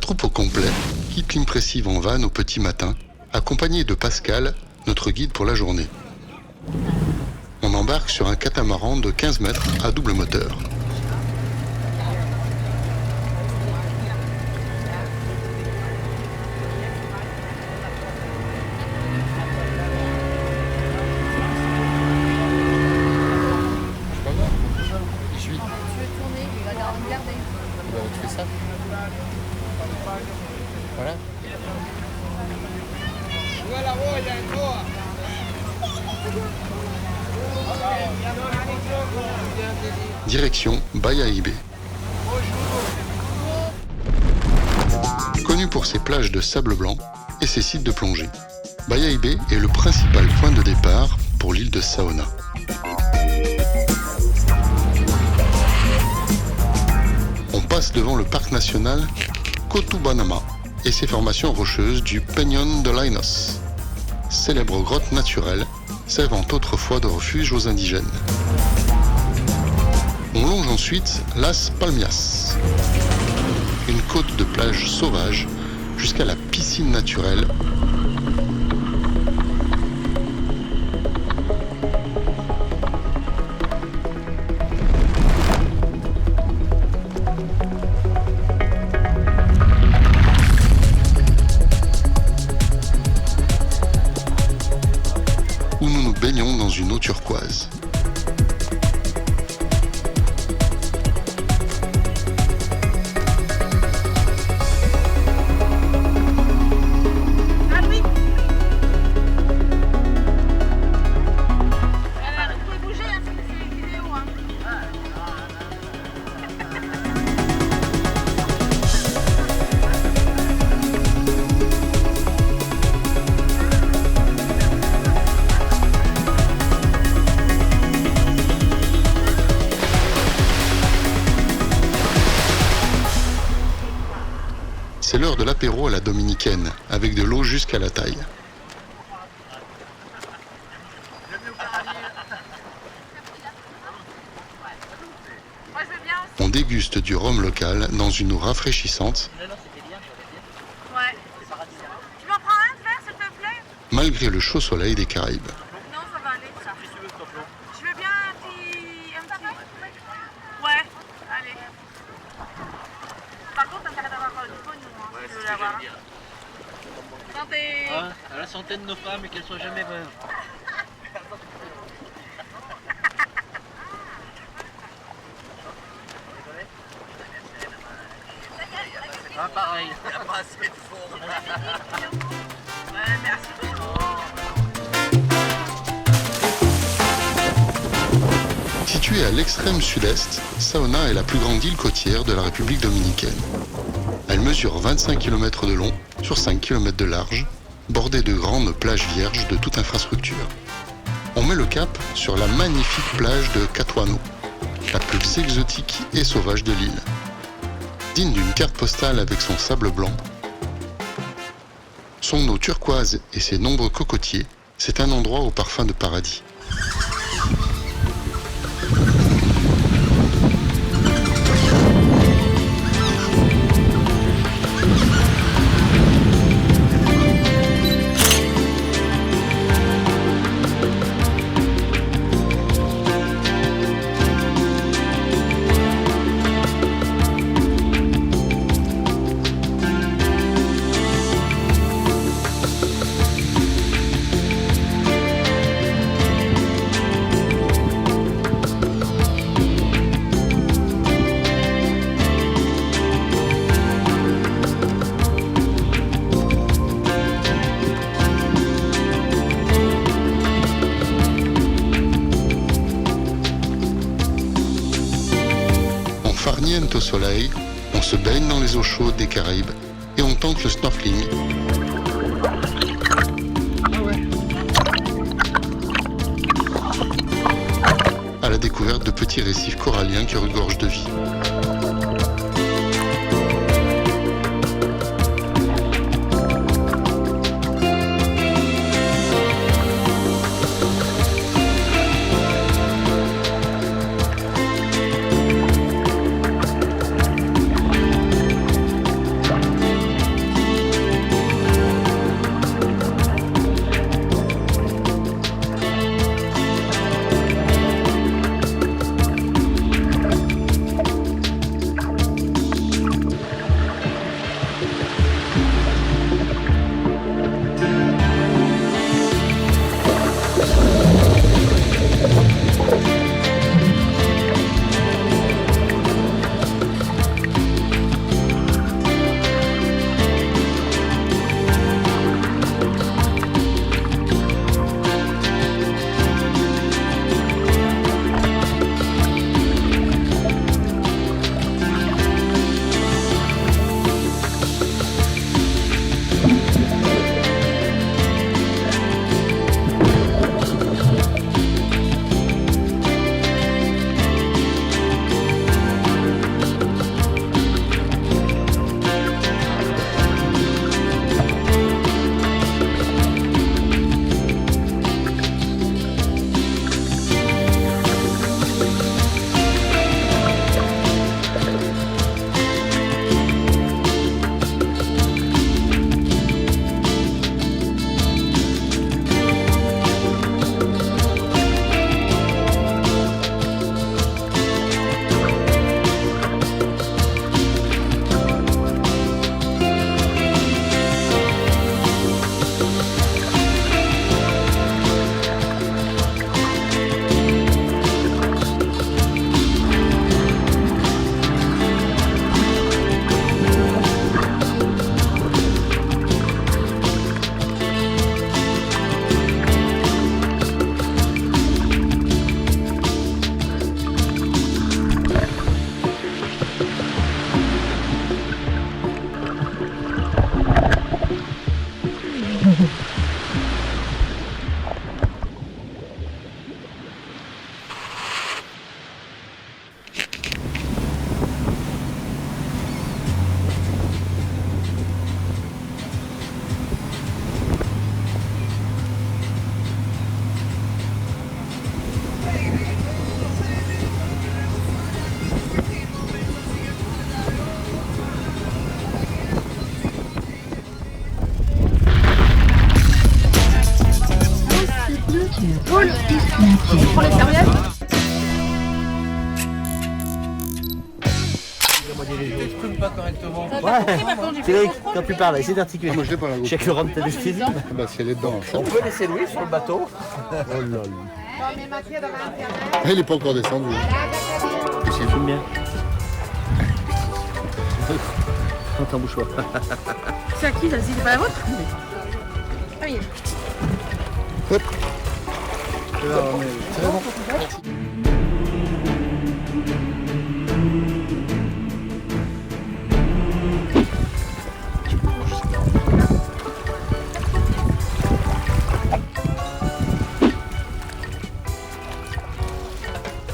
troupe au complet quitte l'impressive en van au petit matin, accompagné de Pascal, notre guide pour la journée. On embarque sur un catamaran de 15 mètres à double moteur. Voilà. Direction Bayahibe. Connu pour ses plages de sable blanc et ses sites de plongée, Bayahibe est le principal point de départ pour l'île de Saona. On passe devant le parc national Kotubanama et ses formations rocheuses du Peñón de Llanos, célèbre grotte naturelle servant autrefois de refuge aux indigènes. On longe ensuite Las Palmias, une côte de plage sauvage jusqu'à la piscine naturelle où nous nous baignons dans une eau turquoise. C'est l'heure de l'apéro à la dominicaine, avec de l'eau jusqu'à la taille. On déguste du rhum local dans une eau rafraîchissante, Ouais. Tu m'en prends un verre, s'il te plaît? malgré le chaud soleil des Caraïbes. Non, ça va aller, ça. Je veux bien un petit... Ouais, allez. Par contre, t'as d'avoir du pognon, hein, si tu veux l'avoir. Santé. À la santé de nos femmes et qu'elles soient jamais veuves. Ah, pareil. Il n'y a pas assez de fond. Ouais, merci beaucoup. Située à l'extrême sud-est, Saona est la plus grande île côtière de la République dominicaine. Elle mesure 25 km de long sur 5 km de large, bordée de grandes plages vierges de toute infrastructure. On met le cap sur la magnifique plage de Catuano, la plus exotique et sauvage de l'île. Digne d'une carte postale avec son sable blanc, son eau turquoise et ses nombreux cocotiers, c'est un endroit au parfum de paradis. Farniente au soleil, on se baigne dans les eaux chaudes des Caraïbes et on tente le snorkeling. À la découverte de petits récifs coralliens qui regorgent de vie. pas dire les choses. T'exprimes pas correctement. Ouais, Cédric, quand tu parles, essaie d'articuler. Ah, moi je l'ai pas la Chaque Laurent de t'anesthésie. Bah si elle est dedans. On peut laisser Louis sur le bateau. Oh là là. Ah, il est pas encore descendu. C'est filme bien. Prends ton mouchoir. C'est à qui, vas-y, c'est pas la vôtre? Ah oui. Hop.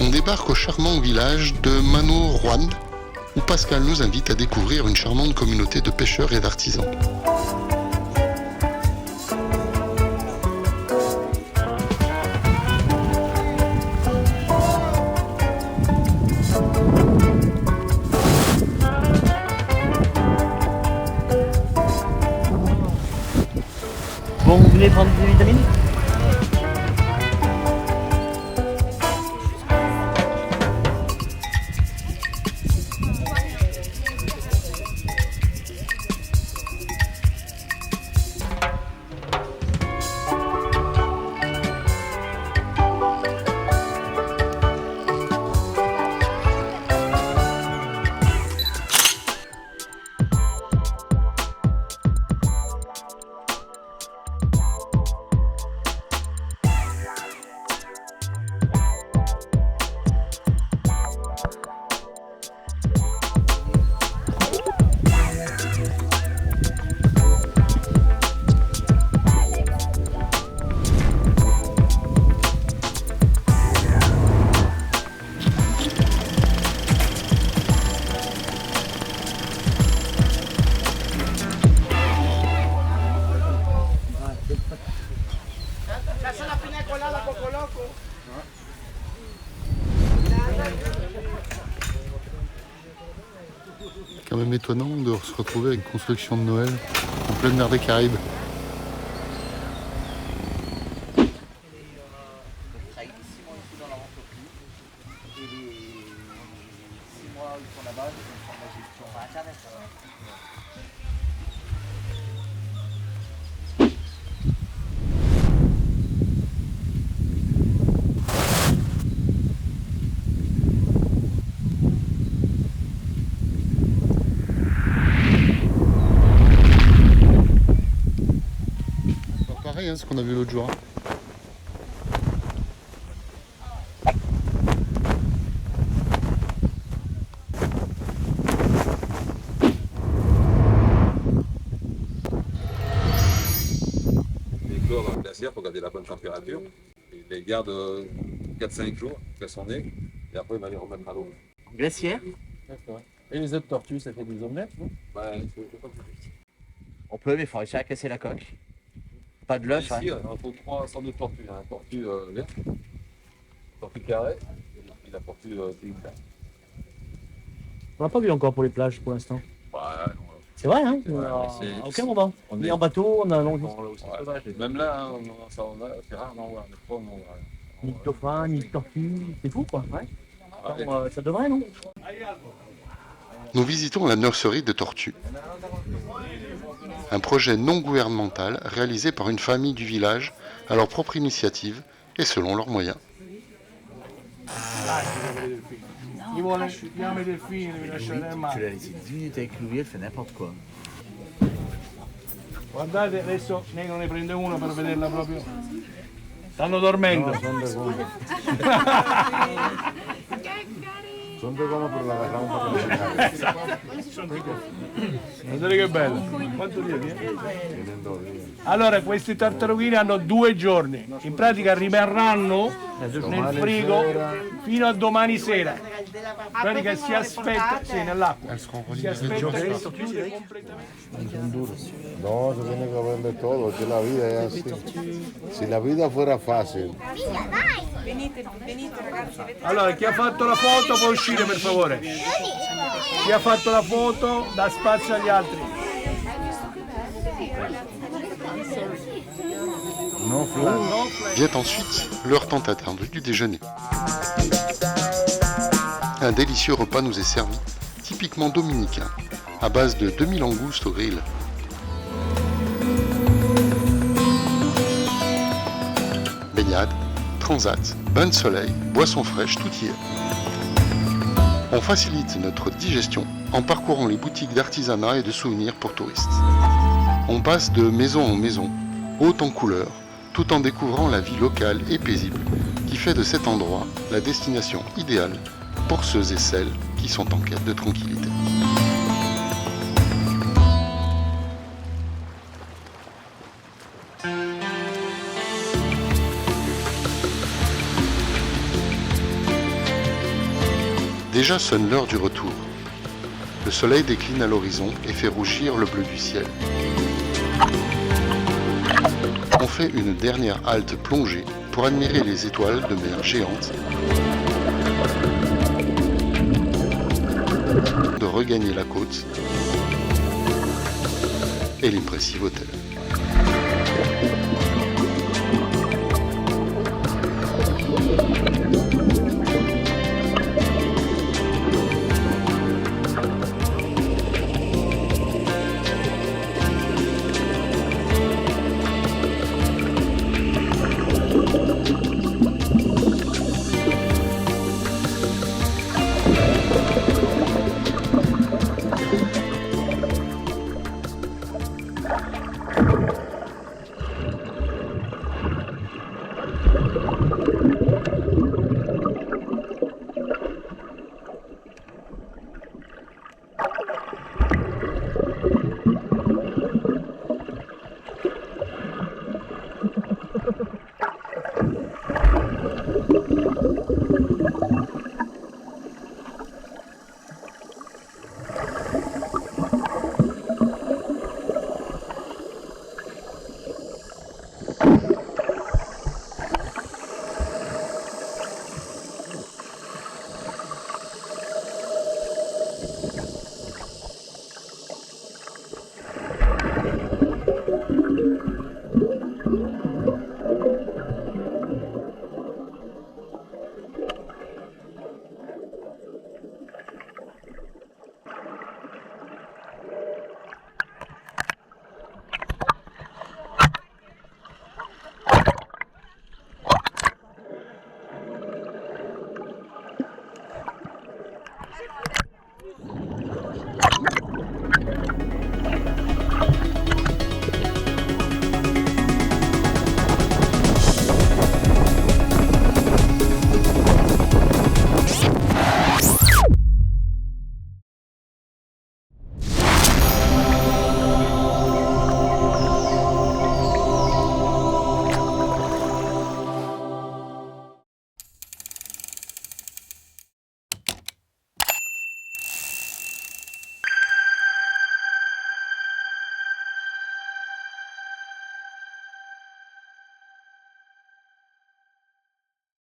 On débarque au charmant village de Mano Juan, où Pascal nous invite à découvrir une charmante communauté de pêcheurs et d'artisans. Bon, vous venez prendre des vitamines? Quand même étonnant de se retrouver avec une construction de Noël en pleine mer des Caraïbes. Pareil, hein, ce qu'on a vu l'autre jour. Les clos avant le glaciaire pour garder la bonne température. Il les garde 4-5 jours qu'elles sont nées et après il va les remettre à l'eau. Glaciaire. D'accord. Et les œufs de tortue, ça fait des omelettes, non? Bah, c'est pas tout de suite. On peut, mais il faut réussir à casser la coque. Pas de l'œuf. Ici, il faut 3 sortes de tortues. La tortue verte, tortue carrée et la tortue tigre. On n'a pas vu encore pour les plages pour l'instant. Bah, C'est vrai, hein? Ouais, À c'est- aucun moment. on Ni est- en bateau, on a long on l'a aussi sauvage. Même là, hein, c'est rare, non, ouais, mais pas, non, ouais. ni de dauphin, ni de tortue. C'est fou, quoi. Ouais. Ouais. Attends, ça devrait, non? Nous visitons la nurserie de tortues. Un projet non gouvernemental réalisé par une famille du village à leur propre initiative et selon leurs moyens. Chi vuole chiama i delfini, devi lasciare nel Tu mare. l'as laissé 10 minutes avec lui, elle fait n'importe quoi. Guardate, adesso Nego ne prende uno per vederla proprio. Stanno dormendo. Son de goma, pero la agarramos para cocinar. Guardate che bello. Quanto tieni? Tienen 2 días. Allora, questi tartarughini hanno 2 giorni. In pratica rimarranno nel frigo fino a domani sera. In pratica si aspetta, sì, nell'acqua. Si aspetta che si chiude completamente. No, se tiene que haber de todo, que la vida es así. Si la vida fuera fácil, Allora, chi ha fatto la foto può uscire per favore. Chi ha fatto la foto dà spazio agli altri. Vient ensuite l'heure tant attendue du déjeuner. Un délicieux repas nous est servi, typiquement dominicain, à base de 2000 langoustes au grill. Baignade, transat, bain de soleil, boissons fraîches, tout y est. On facilite notre digestion en parcourant les boutiques d'artisanat et de souvenirs pour touristes. On passe de maison en maison, haute en couleurs, tout en découvrant la vie locale et paisible qui fait de cet endroit la destination idéale pour ceux et celles qui sont en quête de tranquillité. Déjà sonne l'heure du retour. Le soleil décline à l'horizon et fait rougir le bleu du ciel. On fait une dernière halte plongée pour admirer les étoiles de mer géantes, de regagner la côte et l'impressive hôtel.